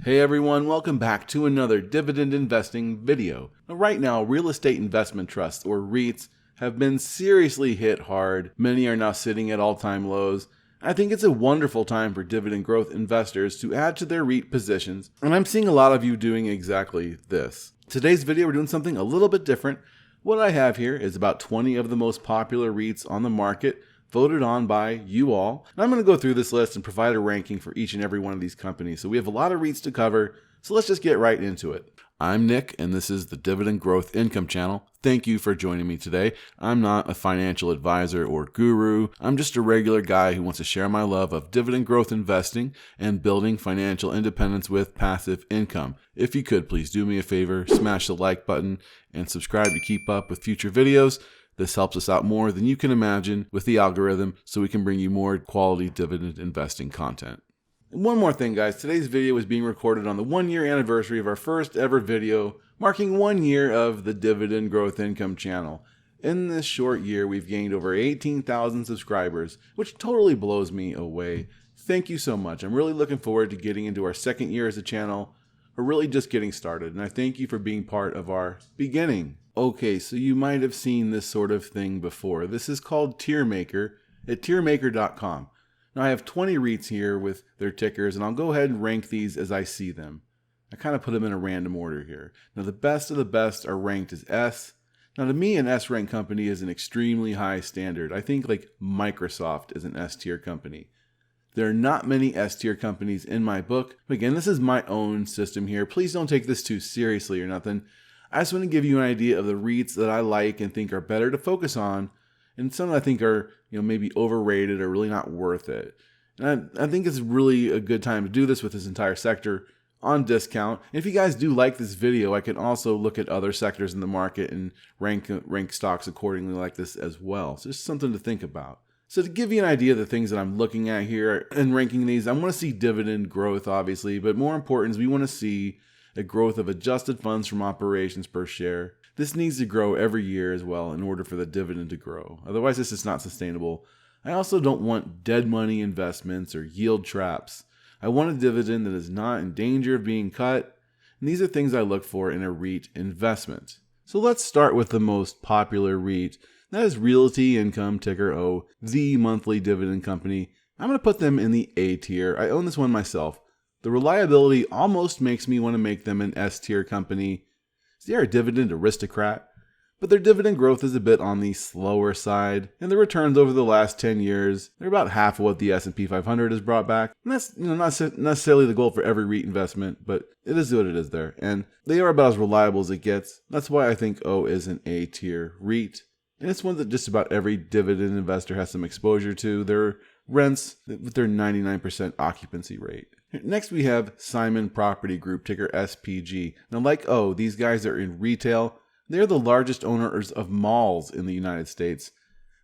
Hey everyone, welcome back to another dividend investing video. Now, right now, real estate investment trusts, or REITs, have been seriously hit hard. Many are now sitting at all-time lows. I think it's a wonderful time for dividend growth investors to add to their REIT positions, and I'm seeing a lot of you doing exactly this. Today's video, we're doing something a little bit different. What I have here is about 20 of the most popular REITs on the market, voted on by you all. And I'm going to go through this list and provide a ranking for each and every one of these companies. So we have a lot of REITs to cover, so let's just get right into it. I'm Nick, and this is the Dividend Growth Income channel. Thank you for joining me today. I'm not a financial advisor or guru. I'm just a regular guy who wants to share my love of dividend growth investing and building financial independence with passive income. If you could, please do me a favor, smash the like button and subscribe to keep up with future videos. This helps us out more than you can imagine with the algorithm, so we can bring you more quality dividend investing content. And one more thing, guys. Today's video is being recorded on the 1-year anniversary of our first ever video, marking 1 year of the Dividend Growth Income channel. In this short year, we've gained over 18,000 subscribers, which totally blows me away. Thank you so much. I'm really looking forward to getting into our second year as a channel. We're really just getting started, and I thank you for being part of our beginning. Okay, so you might have seen this sort of thing before. This is called Tier Maker at tiermaker.com. Now I have 20 REITs here with their tickers, and I'll go ahead and rank these as I see them. I kind of put them in a random order here. Now the best of the best are ranked as S. Now to me, an S rank company is an extremely high standard. I think like Microsoft is an S tier company. There are not many S tier companies in my book. But again, this is my own system here. Please don't take this too seriously or nothing. I just want to give you an idea of the REITs that I like and think are better to focus on, and some I think are, maybe overrated or really not worth it. And I think it's really a good time to do this with this entire sector on discount. And if you guys do like this video, I can also look at other sectors in the market and rank stocks accordingly like this as well. So just something to think about. So to give you an idea of the things that I'm looking at here and ranking these, I want to see dividend growth, obviously, but more important is we want to see a growth of adjusted funds from operations per share. This needs to grow every year as well in order for the dividend to grow. Otherwise, this is not sustainable. I also don't want dead money investments or yield traps. I want a dividend that is not in danger of being cut, and these are things I look for in a REIT investment. So let's start with the most popular REIT. That is Realty Income, ticker O, the monthly dividend company. I'm going to put them in the A tier. I own this one myself. The reliability almost makes me want to make them an S tier company. They are a dividend aristocrat, but their dividend growth is a bit on the slower side, and the returns over the last 10 years, they're about half of what the S&P 500 has brought back. And that's not necessarily the goal for every REIT investment, but it is what it is there. And they are about as reliable as it gets. That's why I think O is an A tier REIT. And it's one that just about every dividend investor has some exposure to. Their rents with their 99% occupancy rate. Next, we have Simon Property Group, ticker SPG. Now, like these guys are in retail. They're the largest owners of malls in the United States.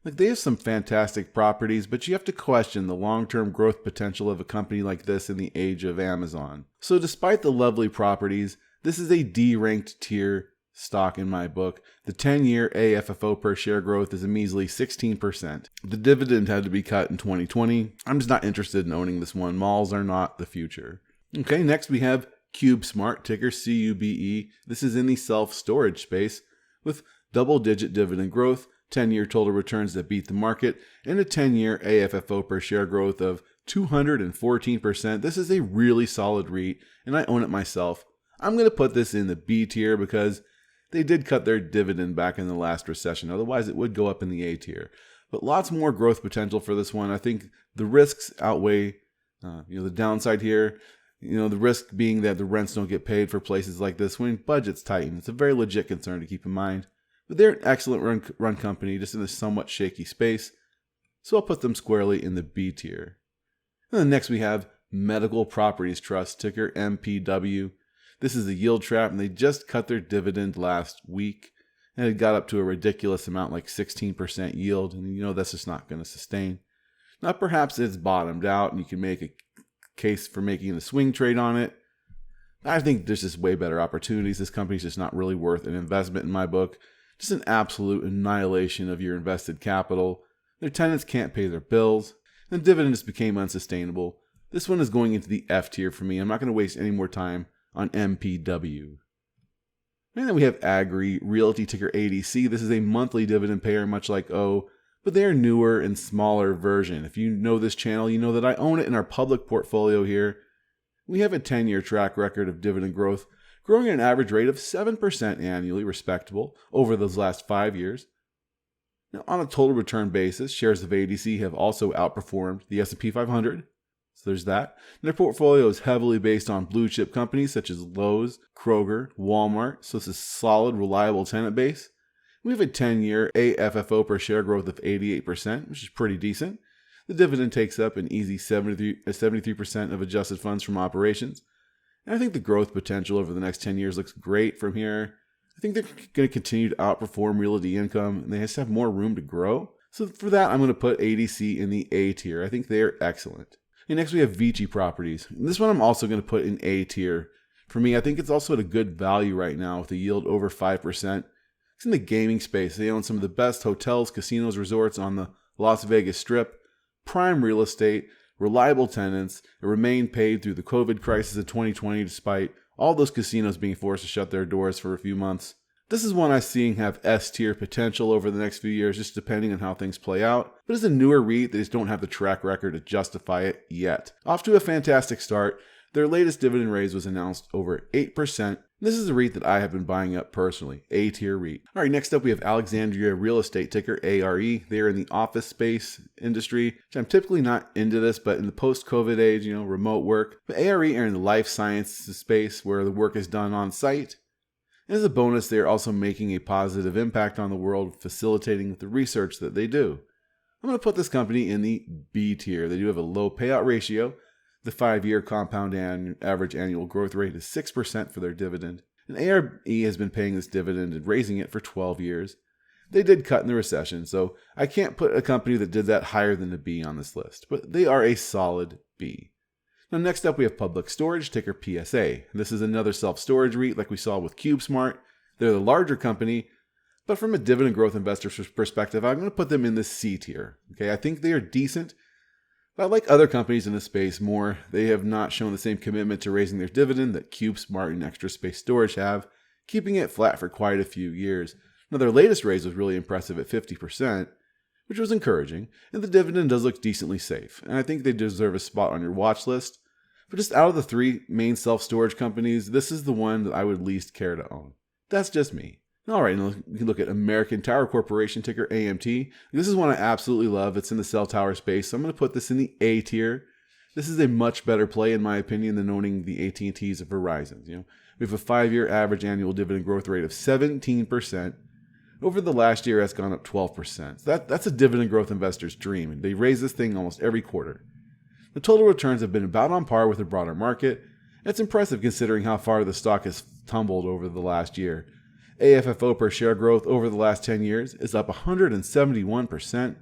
They have some fantastic properties, but you have to question the long-term growth potential of a company like this in the age of Amazon. So despite the lovely properties, this is a D-ranked tier stock in my book. The 10-year AFFO per share growth is a measly 16%. The dividend had to be cut in 2020. I'm just not interested in owning this one. Malls are not the future. Okay, next we have CubeSmart, ticker CUBE. This is in the self-storage space with double-digit dividend growth, 10-year total returns that beat the market, and a 10-year AFFO per share growth of 214%. This is a really solid REIT, and I own it myself. I'm going to put this in the B tier because they did cut their dividend back in the last recession. Otherwise, it would go up in the A tier. But lots more growth potential for this one. I think the risks outweigh the downside here. The risk being that the rents don't get paid for places like this when budgets tighten. It's a very legit concern to keep in mind. But they're an excellent run company, just in a somewhat shaky space. So I'll put them squarely in the B tier. And then next we have Medical Properties Trust, ticker MPW. This is a yield trap, and they just cut their dividend last week, and it got up to a ridiculous amount, like 16% yield, and that's just not going to sustain. Now, perhaps it's bottomed out, and you can make a case for making a swing trade on it. I think there's just way better opportunities. This company's just not really worth an investment in my book. Just an absolute annihilation of your invested capital. Their tenants can't pay their bills. The dividend just became unsustainable. This one is going into the F tier for me. I'm not going to waste any more time on MPW. And then we have Agri Realty, ticker ADC. This is a monthly dividend payer, much like O, but they are newer and smaller version. If you know this channel, you know that I own it in our public portfolio here. We have a 10-year track record of dividend growth, growing at an average rate of 7% annually, respectable, over those last 5 years. Now, on a total return basis, shares of ADC have also outperformed the S&P 500. So there's that. And their portfolio is heavily based on blue chip companies such as Lowe's, Kroger, Walmart. So it's a solid, reliable tenant base. We have a 10-year AFFO per share growth of 88%, which is pretty decent. The dividend takes up an easy 73% of adjusted funds from operations. And I think the growth potential over the next 10 years looks great from here. I think they're going to continue to outperform realty income, and they just have more room to grow. So for that, I'm going to put ADC in the A tier. I think they are excellent. And next we have Vici Properties. And this one I'm also going to put in A tier. For me, I think it's also at a good value right now with a yield over 5%. It's in the gaming space. They own some of the best hotels, casinos, resorts on the Las Vegas Strip, prime real estate, reliable tenants, and remain paid through the COVID crisis of 2020 despite all those casinos being forced to shut their doors for a few months. This is one I'm seeing have S-tier potential over the next few years, just depending on how things play out. But it's a newer REIT, they just don't have the track record to justify it yet. Off to a fantastic start. Their latest dividend raise was announced over 8%. This is a REIT that I have been buying up personally, A-tier REIT. All right, next up we have Alexandria Real Estate, ticker ARE. They are in the office space industry, which I'm typically not into this, but in the post-COVID age, remote work. But ARE are in the life sciences space where the work is done on site. As a bonus, they are also making a positive impact on the world, facilitating the research that they do. I'm going to put this company in the B tier. They do have a low payout ratio. The 5-year compound average annual growth rate is 6% for their dividend. And ARE has been paying this dividend and raising it for 12 years. They did cut in the recession, so I can't put a company that did that higher than a B on this list, but they are a solid B. Now, next up, we have Public Storage, ticker PSA. This is another self-storage REIT like we saw with CubeSmart. They're the larger company, but from a dividend growth investor's perspective, I'm going to put them in the C tier. Okay, I think they are decent, but like other companies in this space more, they have not shown the same commitment to raising their dividend that CubeSmart and Extra Space Storage have, keeping it flat for quite a few years. Now, their latest raise was really impressive at 50%, which was encouraging, and the dividend does look decently safe, and I think they deserve a spot on your watch list. But just out of the 3 main self-storage companies, this is the one that I would least care to own. That's just me. All right, now we can look at American Tower Corporation, ticker AMT. This is one I absolutely love. It's in the cell tower space, so I'm going to put this in the A tier. This is a much better play, in my opinion, than owning the AT&Ts or Verizons. We have a 5-year average annual dividend growth rate of 17%. Over the last year, that's gone up 12%. So that's a dividend growth investor's dream, and they raise this thing almost every quarter. The total returns have been about on par with the broader market. It's impressive considering how far the stock has tumbled over the last year. AFFO per share growth over the last 10 years is up 171%. And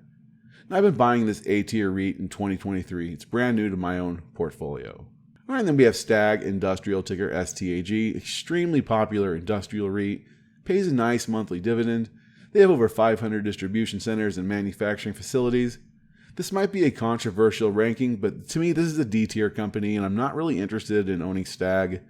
I've been buying this A-tier REIT in 2023. It's brand new to my own portfolio. All right, and then we have Stag Industrial, ticker STAG, extremely popular industrial REIT, pays a nice monthly dividend. They have over 500 distribution centers and manufacturing facilities. This might be a controversial ranking, but to me, this is a D-tier company, and I'm not really interested in owning Stag.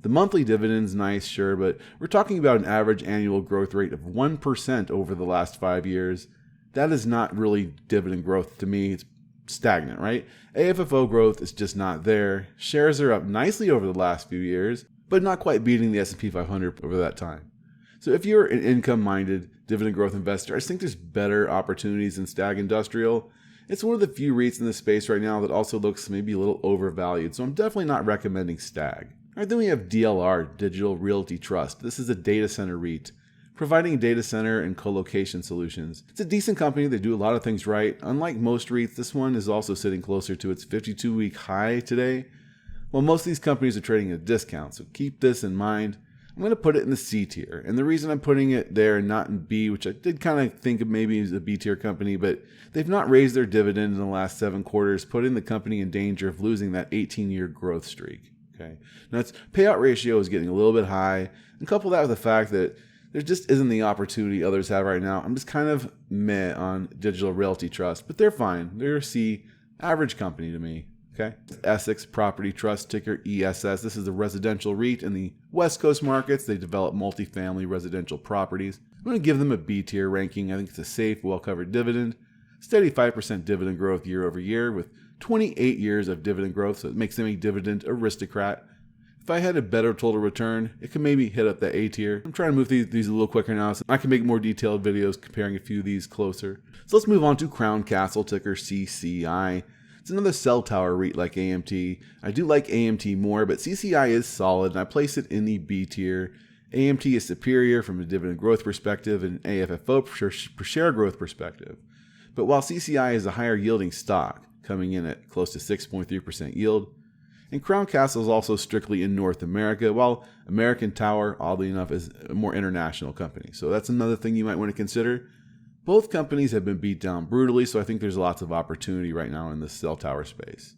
The monthly dividend's nice, sure, but we're talking about an average annual growth rate of 1% over the last 5 years. That is not really dividend growth to me. It's stagnant, right? AFFO growth is just not there. Shares are up nicely over the last few years, but not quite beating the S&P 500 over that time. So if you're an income-minded dividend growth investor, I just think there's better opportunities in Stag Industrial. It's one of the few REITs in this space right now that also looks maybe a little overvalued, so I'm definitely not recommending Stag. All right, then we have DLR, Digital Realty Trust. This is a data center REIT, providing data center and co-location solutions. It's a decent company. They do a lot of things right. Unlike most REITs, this one is also sitting closer to its 52-week high today. Well, most of these companies are trading at a discount, so keep this in mind. I'm going to put it in the C tier, and the reason I'm putting it there and not in B, which I did kind of think of maybe as a B tier company, but they've not raised their dividend in the last 7 quarters, putting the company in danger of losing that 18-year growth streak. Okay, now its payout ratio is getting a little bit high, and couple that with the fact that there just isn't the opportunity others have right now. I'm just kind of meh on Digital Realty Trust, but they're fine. They're a C, average company to me. Okay, Essex Property Trust, ticker ESS. This is a residential REIT in the West Coast markets. They develop multifamily residential properties. I'm going to give them a B tier ranking. I think it's a safe, well-covered dividend. Steady 5% dividend growth year over year with 28 years of dividend growth, so it makes them a dividend aristocrat. If I had a better total return, it could maybe hit up the A tier. I'm trying to move these a little quicker now, so I can make more detailed videos comparing a few of these closer. So let's move on to Crown Castle, ticker CCI. It's another cell tower REIT like AMT. I do like AMT more, but CCI is solid, and I place it in the B tier. AMT is superior from a dividend growth perspective and AFFO per share growth perspective. But while CCI is a higher yielding stock, coming in at close to 6.3% yield, and Crown Castle is also strictly in North America, while American Tower, oddly enough, is a more international company. So that's another thing you might want to consider. Both companies have been beat down brutally, so I think there's lots of opportunity right now in the cell tower space.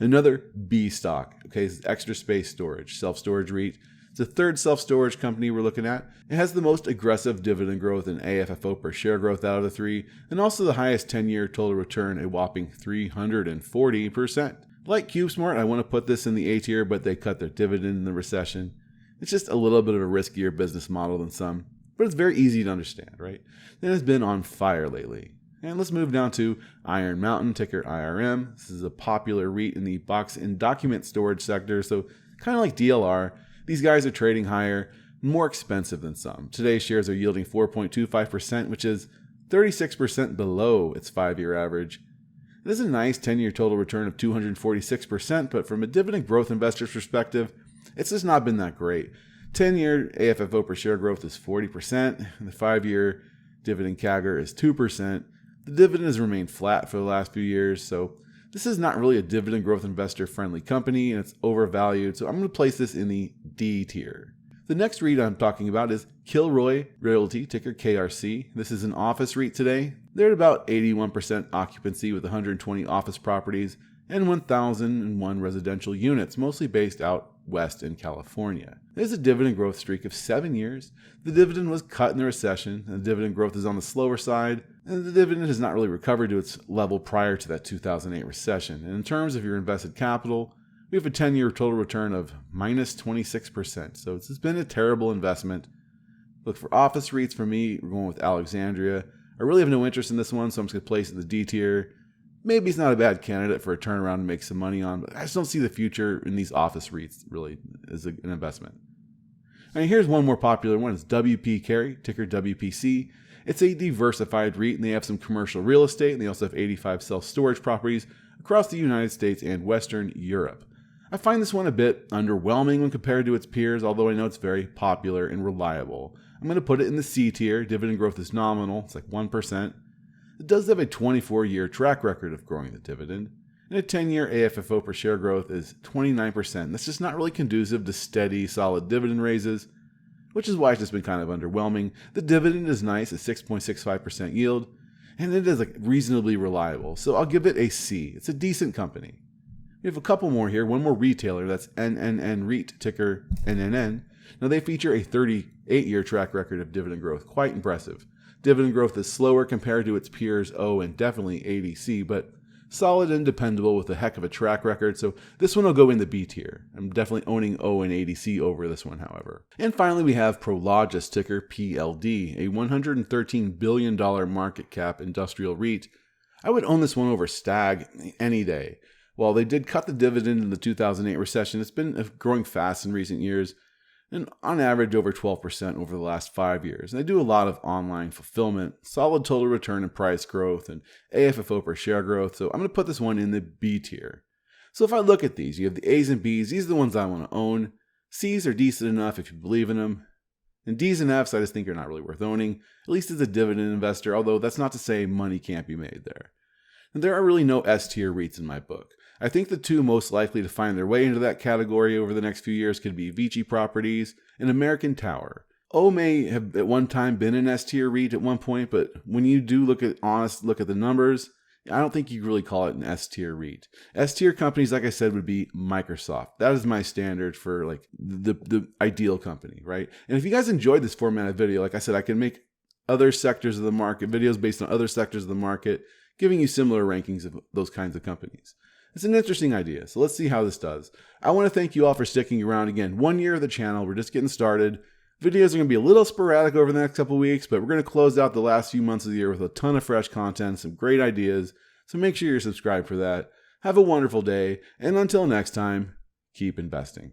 Another B stock, okay, is Extra Space Storage, self-storage REIT. It's the third self-storage company we're looking at. It has the most aggressive dividend growth and AFFO per share growth out of the three, and also the highest 10-year total return, a whopping 340%. Like CubeSmart, I want to put this in the A tier, but they cut their dividend in the recession. It's just a little bit of a riskier business model than some, but it's very easy to understand, right? It has been on fire lately. And let's move down to Iron Mountain, ticker IRM. This is a popular REIT in the box and document storage sector, so kind of like DLR. These guys are trading higher, more expensive than some. Today's shares are yielding 4.25%, which is 36% below its 5-year average. It is a nice 10-year total return of 246%, but from a dividend growth investor's perspective, it's just not been that great. 10-year AFFO per share growth is 40%, and the 5-year dividend CAGR is 2%. The dividend has remained flat for the last few years, so this is not really a dividend growth investor friendly company, and it's overvalued, so I'm going to place this in the D tier. The next REIT I'm talking about is Kilroy Realty, ticker KRC. This is an office REIT today. They're at about 81% occupancy with 120 office properties and 1,001 residential units, mostly based out west in California. There's a dividend growth streak of 7 years. The dividend was cut in the recession, and the dividend growth is on the slower side, and the dividend has not really recovered to its level prior to that 2008 recession. And in terms of your invested capital, we have a 10-year total return of minus 26%. So it's been a terrible investment. Look, for office REITs, for me, we're going with Alexandria. I really have no interest in this one, so I'm just going to place it in the D tier. Maybe it's not a bad candidate for a turnaround and make some money on, but I just don't see the future in these office REITs really as an investment. And here's one more popular one. It's WP Carey, ticker WPC. It's a diversified REIT, and they have some commercial real estate, and they also have 85 self-storage properties across the United States and Western Europe. I find this one a bit underwhelming when compared to its peers, although I know it's very popular and reliable. I'm going to put it in the C tier. Dividend growth is nominal. It's like 1%. It does have a 24-year track record of growing the dividend, and a 10-year AFFO per share growth is 29%. That's just not really conducive to steady, solid dividend raises, which is why it's just been kind of underwhelming. The dividend is nice at 6.65% yield, and it is reasonably reliable, so I'll give it a C. It's a decent company. We have a couple more here. One more retailer, that's NNN REIT, ticker NNN. Now they feature a 38-year track record of dividend growth, quite impressive. Dividend growth is slower compared to its peers O and definitely ADC, but solid and dependable with a heck of a track record, so this one will go in the B tier. I'm definitely owning O and ADC over this one, however. And finally, we have Prologis, ticker PLD, a $113 billion market cap industrial REIT. I would own this one over Stag any day. While they did cut the dividend in the 2008 recession, it's been growing fast in recent years, and on average over 12% over the last 5 years. And they do a lot of online fulfillment, solid total return and price growth, and AFFO per share growth, so I'm going to put this one in the B tier. So if I look at these, you have the A's and B's. These are the ones I want to own. C's are decent enough if you believe in them. And D's and F's I just think are not really worth owning, at least as a dividend investor, although that's not to say money can't be made there. And there are really no S tier REITs in my book. I think the two most likely to find their way into that category over the next few years could be Vici Properties and American Tower. O may have at one time been an S tier REIT at one point, but when you do look at the numbers, I don't think you really call it an S tier REIT. S tier companies, like I said, would be Microsoft. That is my standard for like the ideal company, right? And if you guys enjoyed this format of video, like I said, I can make other sectors of the market, videos based on other sectors of the market, giving you similar rankings of those kinds of companies. It's an interesting idea, so let's see how this does. I want to thank you all for sticking around. Again, 1 year of the channel, we're just getting started. Videos are going to be a little sporadic over the next couple of weeks, but we're going to close out the last few months of the year with a ton of fresh content, some great ideas, so make sure you're subscribed for that. Have a wonderful day, and until next time, keep investing.